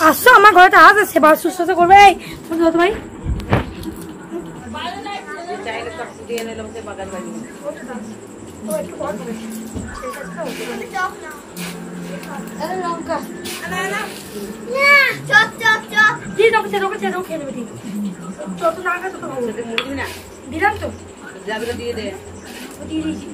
আসছো আমার ঘরে তো আজ আছে বাস সুস্থ করবে ভাই দিলাম তো দিয়ে দে দিয়ে দিয়েছি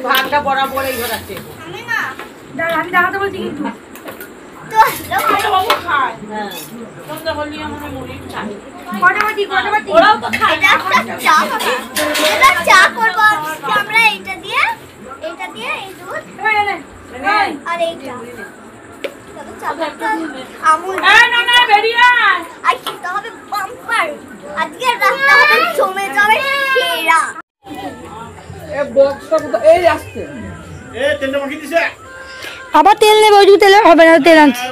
ভাগটা বরাবর এই ঘর আছে আমি দাঁড়াতে বলছি কিন্তু ওরাও তো খায় চা করবো আমরা এইটা দিয়ে এই দুধ আর এইটা আমুল না বেরিয়ে আর খেতে হবে বাম্পার আজকে রাতটা হবে জমে যাবে সেরা আবার তেল নেবে ওই তেলে হবে না তেল আনছি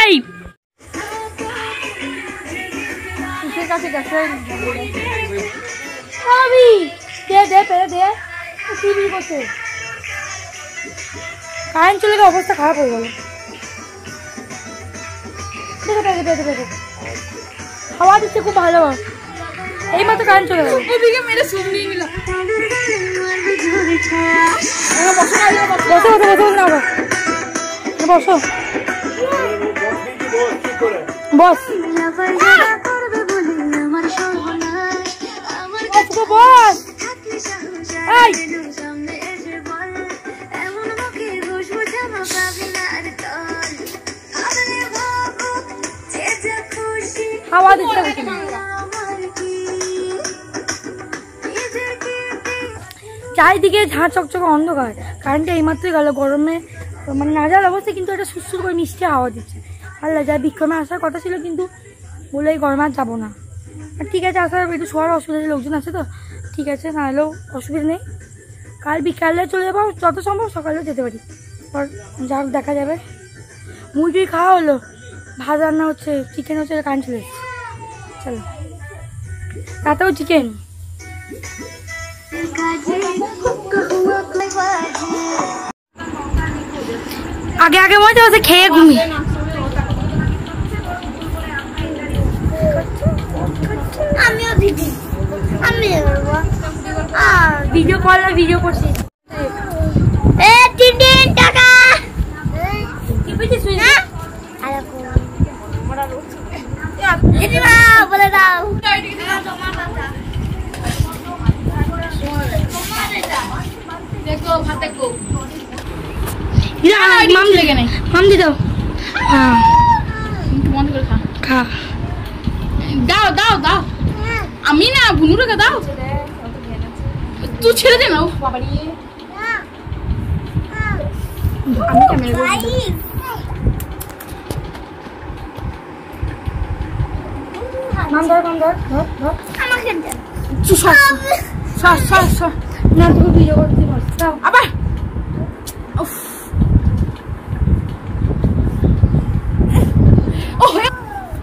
এই কারেন্ট চলে গেলে অবস্থা খারাপ হয়ে গেল খাওয়া দিচ্ছে খুব ভালো এই মাত্র কারেন্ট চলে গেল এদিকে মেরে সুপ নিয়ে নিলাম বসো বস বস হাওয়া দিচ্ছে চারিদিকে ঝাঁ চকচকে অন্ধকার কারেন্টটা এইমাত্রই গেল গরমে মানে নাজাল অবস্থা কিন্তু এটা সুস্থ করে মিষ্টি হাওয়া দিচ্ছে আল্লাহ যা বিক্রমে আসার কথা ছিল কিন্তু বলে এই গরমে আর যাবো না আর ঠিক আছে আসার একটু শোয়ার অসুবিধা লোকজন আছে তো ঠিক আছে না হলেও অসুবিধা নেই কাল বিকালে চলে যাবো যত সম্ভব সকালেও যেতে পারি আর যা দেখা যাবে মুরগি খাওয়া হলো ভাত রান্না হচ্ছে চিকেন হচ্ছে কারেন্ট চলে এসছে চলো রাতেও চিকেন আগে আগে মনে হচ্ছে খেয়ে ঘুমি আমিও দিদি আমি ভিডিও কল আর ভিডিও করছি টাকা বলে দাও মাম দি দাও খা দাও দাও দাও আমি না বুনুটাকে দাও তুই ছেড়ে দে না বাবারি আমি ক্যামেরা মাম ধর আমাকে না তুমি ভিডিও করতে দাও আবার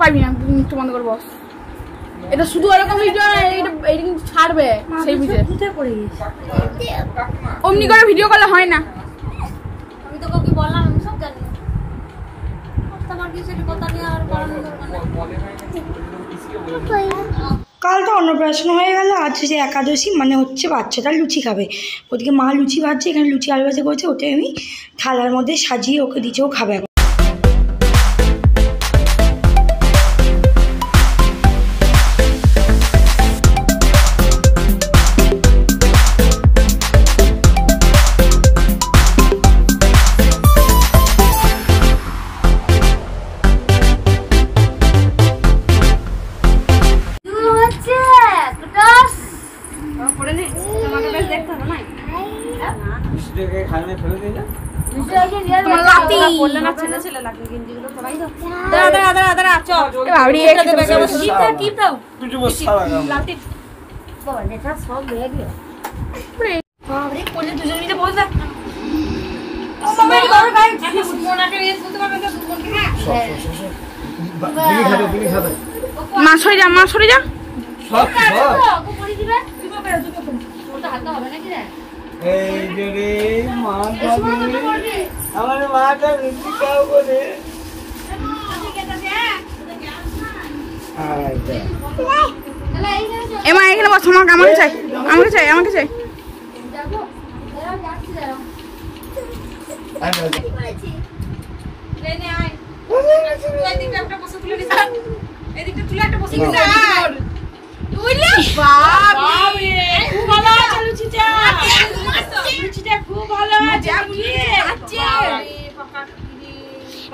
পারবি না একটু বন্ধ করে বস এটা শুধু এরকম ভিডিও এটা কিন্তু ছাড়বে সেই ভিডিও পড়ে গেছে অমনি করে ভিডিও করলে হয় না আমি তোকে কি বললাম আমি সব জানি তোমার কিছু কথা নিয়ে আর বাড়ানো দরকার নেই কাল তো অন্নপ্রাশন হয়ে গেল আজ হচ্ছে একাদশী মানে হচ্ছে বাচ্চাটা লুচি খাবে ওদিকে মা লুচি ভাজছে এখানে লুচি আলু ভাজা করছে ওটাই আমি থালার মধ্যে সাজিয়ে ওকে দিচ্ছে ও খাবে তোমার লাতি বললে না ছেলে ছেলে লাগবে গেঞ্জিগুলো পরাই দাও। দাঁড়া চল বাবড়ি টিপ দাও লাতি বাবা নেতা সব হয়ে গেল বাবরে কোলে দুজন মিলে বস না মা সরে যা এই যে রে আমার মাটা রুটি খাও করে এমা এখানে বস, আমাকে চাই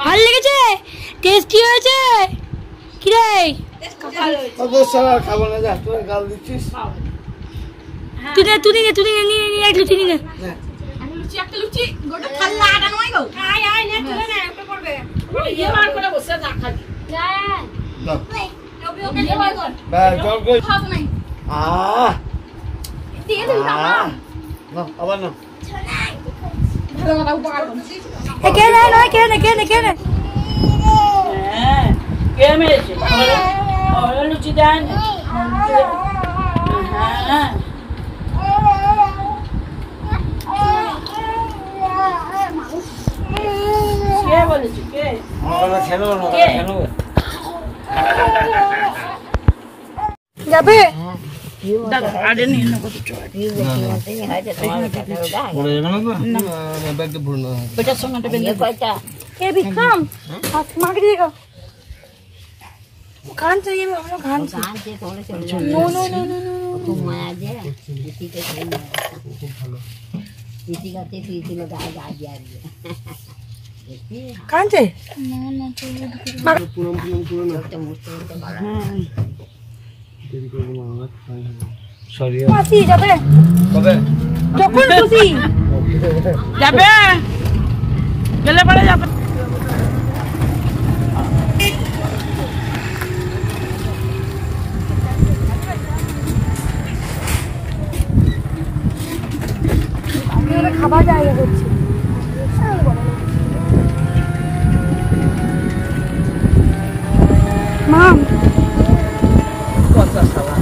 ভালো লেগেছে? টেস্টি হয়েছে কি রে? খাবো না, যা তোর গাল দিচ্ছিস। তুই নিয়ে এক লুচি নিয়ে লুচি গোটা থাল্লা আটা নয় গো। আবার না কেনে লুচি দেন কে বলেছি কে খেলো না খেলো যাবে ए विक्रम मांग दिएगा खान चाहिए हम लोग खान no no no no no माया दे इसी के सही है इसी का ते इसी लगा जा दिया खान चाहिए तो मुझसे बड़ा সরি মাসি যাবে কবে যখন খুশি যাবে গেলে পরে যাবে। খাবার জায়গা করছি মাম কথা সালা